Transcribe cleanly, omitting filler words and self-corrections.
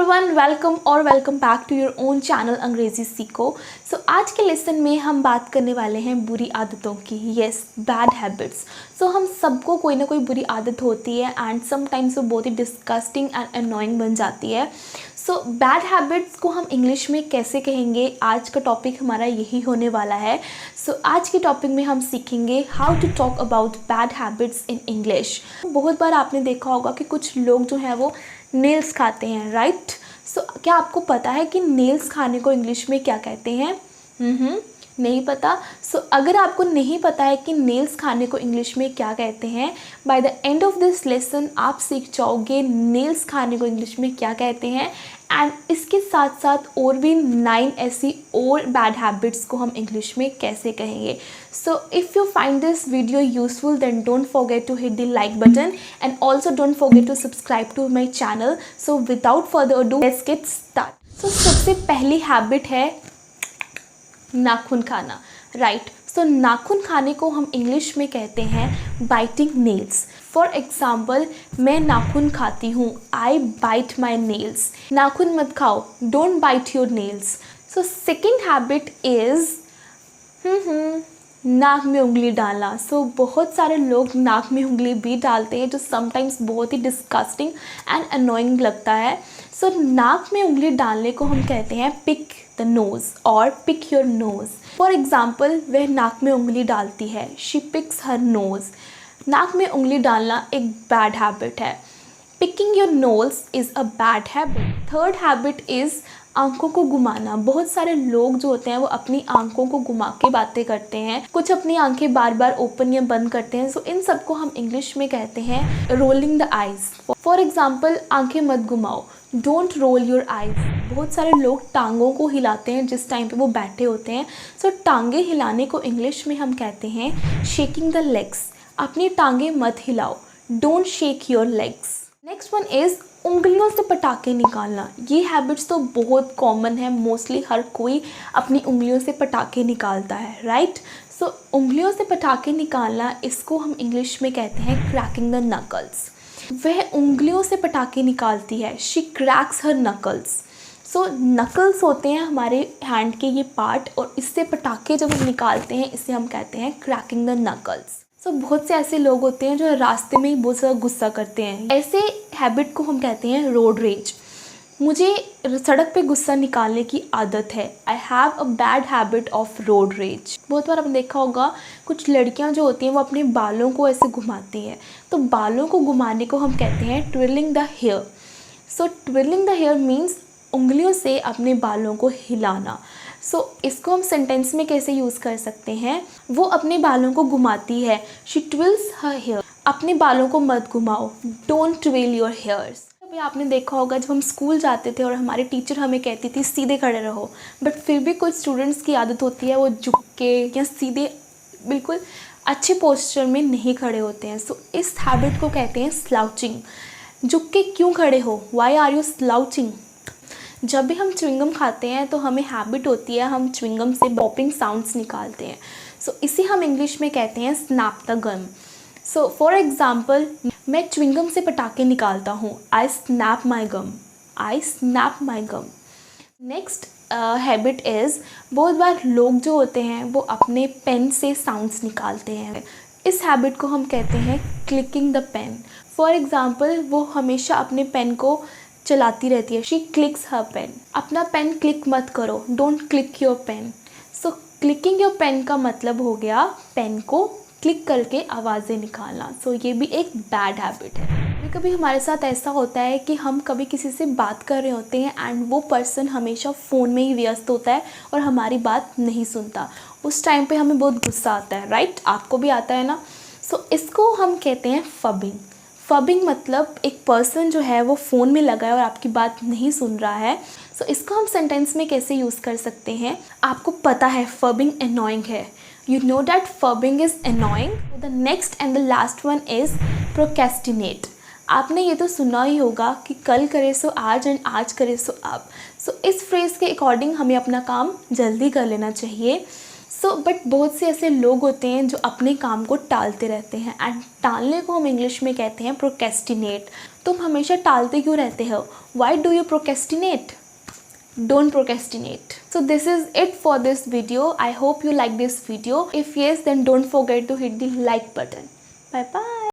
Everyone, welcome back to your own channel अंग्रेजी सीखो। आज के लेसन में हम बात करने वाले हैं बुरी आदतों की। Yes, bad habits. हम सबको कोई ना कोई बुरी आदत होती है एंड समटाइम्स वो बहुत ही डिस्गस्टिंग एंड अनोइंग बन जाती है। बैड हैबिट्स को हम इंग्लिश में कैसे कहेंगे, आज का टॉपिक हमारा यही होने वाला है। आज के टॉपिक में हम सीखेंगे how to talk about bad habits in English. बहुत बार आपने देखा होगा कि कुछ लोग जो हैं वो नेल्स खाते हैं, राइट? क्या आपको पता है कि नेल्स खाने को इंग्लिश में क्या कहते हैं? नहीं पता? अगर आपको नहीं पता है कि नेल्स खाने को इंग्लिश में क्या कहते हैं, by the end of this lesson आप सीख जाओगे नेल्स खाने को इंग्लिश में क्या कहते हैं एंड इसके साथ साथ और भी 9 ऐसी और बैड हैबिट्स को हम इंग्लिश में कैसे कहेंगे। If you find this video useful then don't forget to hit the like button and also don't forget to subscribe to my channel. Without further ado let's get start. सबसे पहली habit है नाखून खाना, right? नाखून खाने को हम English में कहते हैं बाइटिंग नेल्स। फॉर एग्जाम्पल, मैं नाखून खाती हूँ, आई बाइट माई नेल्स। नाखून मत खाओ, don't bite your nails. Second habit is नाक में उंगली डालना। बहुत सारे लोग नाक में उंगली भी डालते हैं जो समटाइम्स बहुत ही डिस्गस्टिंग एंड अनोइंग लगता है। नाक में उंगली डालने को हम कहते हैं पिक द नोज़ और pick your nose. For example, वह नाक में उंगली डालती है, शी पिक्स हर नोज़। नाक में उंगली डालना एक बैड हैबिट है। Picking your nose is a bad habit. Third habit is आंखों को घुमाना। बहुत सारे लोग जो होते हैं वो अपनी आंखों को घुमा के बातें करते हैं, कुछ अपनी आंखें बार बार ओपन या बंद करते हैं। इन सब को हम इंग्लिश में कहते हैं rolling the eyes. For example, आंखें मत घुमाओ, डोंट रोल योर आइज़। बहुत सारे लोग टांगों को हिलाते हैं जिस टाइम पे वो बैठे होते हैं। टांगे हिलाने को इंग्लिश में हम कहते हैं शेकिंग द लेग्स। अपनी टांगे मत हिलाओ, don't shake your legs. Next one is उंगलियों से पटाखे निकालना। ये हैबिट्स तो बहुत कॉमन है, मोस्टली हर कोई अपनी उंगलियों से पटाखे निकालता है, राइट? उंगलियों से पटाखे निकालना, इसको हम इंग्लिश में कहते हैं क्रैकिंग द नकल्स। वह उंगलियों से पटाखे निकालती है, she cracks her knuckles. Knuckles होते हैं हमारे हैंड के ये पार्ट, और इससे पटाखे जब हम निकालते हैं इसे हम कहते हैं क्रैकिंग द नकल्स। बहुत से ऐसे लोग होते हैं जो रास्ते में ही बहुत ज़्यादा गुस्सा करते हैं। ऐसे हैबिट को हम कहते हैं रोड रेज। मुझे सड़क पे गुस्सा निकालने की आदत है, I have a bad habit of road rage. बहुत बार आपने देखा होगा कुछ लड़कियां जो होती हैं वो अपने बालों को ऐसे घुमाती हैं। बालों को घुमाने को हम कहते हैं twirling the hair. Twirling the hair means उंगलियों से अपने बालों को हिलाना। इसको हम सेंटेंस में कैसे यूज़ कर सकते हैं? वो अपने बालों को घुमाती है, शी ट्विल्स हर हेयर। अपने बालों को मत घुमाओ, डोंट ट्विल योर हेयर्स। अभी आपने देखा होगा जब हम स्कूल जाते थे और हमारी टीचर हमें कहती थी सीधे खड़े रहो, बट फिर भी कुछ स्टूडेंट्स की आदत होती है वो झुक के या सीधे बिल्कुल अच्छे पोस्चर में नहीं खड़े होते हैं। इस हैबिट को कहते हैं स्लाउचिंग। झुक के क्यों खड़े हो? Why are you slouching? जब भी हम च्युइंगम खाते हैं तो हमें हैबिट होती है हम च्युइंगम से पॉपिंग साउंड्स निकालते हैं। इसे हम इंग्लिश में कहते हैं snap the gum. For example, मैं च्युइंगम से पटाखे निकालता हूँ, I snap my gum, I snap my gum. Next habit is, बहुत बार लोग जो होते हैं वो अपने पेन से साउंड्स निकालते हैं। इस हैबिट को हम कहते हैं clicking the pen. For example, वो हमेशा अपने पेन को चलाती रहती है, शी क्लिक्स हर पेन। अपना पेन क्लिक मत करो, don't click your pen. Clicking your pen का मतलब हो गया पेन को क्लिक करके आवाज़ें निकालना। ये भी एक बैड हैबिट है। कभी कभी हमारे साथ ऐसा होता है कि हम कभी किसी से बात कर रहे होते हैं एंड वो पर्सन हमेशा फ़ोन में ही व्यस्त होता है और हमारी बात नहीं सुनता। उस टाइम पे हमें बहुत गुस्सा आता है, राइट? आपको भी आता है ना? इसको हम कहते हैं फबिंग। फबिंग मतलब एक पर्सन जो है वो फ़ोन में लगा है और आपकी बात नहीं सुन रहा है। इसको हम सेंटेंस में कैसे यूज़ कर सकते हैं? आपको पता है फबिंग अनोइंग है, you know that phubbing is annoying. The next and the last one is procrastinate. आपने ये तो सुना ही होगा कि कल करे सो आज एंड आज करे सो अब। इस फ्रेज़ के अकॉर्डिंग हमें अपना काम जल्दी कर लेना चाहिए। बट बहुत से ऐसे लोग होते हैं जो अपने काम को टालते रहते हैं एंड टालने को हम इंग्लिश में कहते हैं प्रोक्रेस्टिनेट। तुम हमेशा टालते क्यों रहते हो? Why do you procrastinate? Don't procrastinate. So this is it for this video. I hope you like this video. If yes, then don't forget to hit the like button. Bye bye.